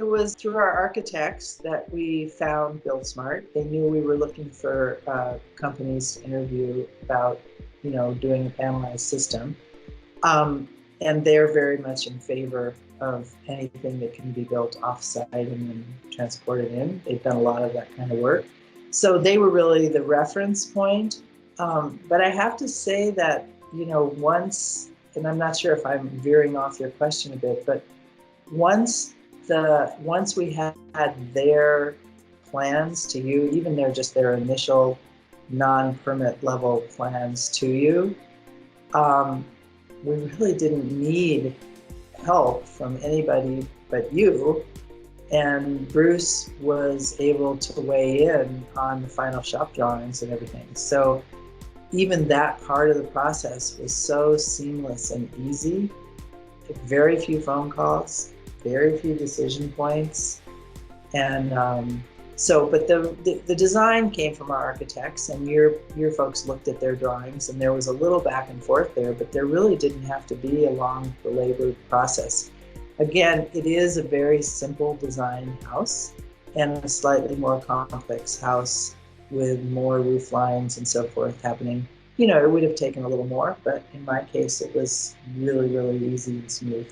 was through our architects that we found Build Smart. They knew we were looking for companies to interview about, doing a panelized system. And they're very much in favor of anything that can be built offsite and then transported in. They've done a lot of that kind of work. So they were really the reference point. But I have to say that, once, and I'm not sure if I'm veering off your question a bit, but once we had their plans to you, even their initial non-permit level plans to you, we really didn't need help from anybody but you. And Bruce was able to weigh in on the final shop drawings and everything. So even that part of the process was so seamless and easy. Very few phone calls, very few decision points. And but the design came from our architects, and your folks looked at their drawings, and there was a little back and forth there, but there really didn't have to be a long, belabored process. Again, it is a very simple design house and a slightly more complex house with more roof lines and so forth happening. It would have taken a little more, but in my case, it was really, really easy and smooth.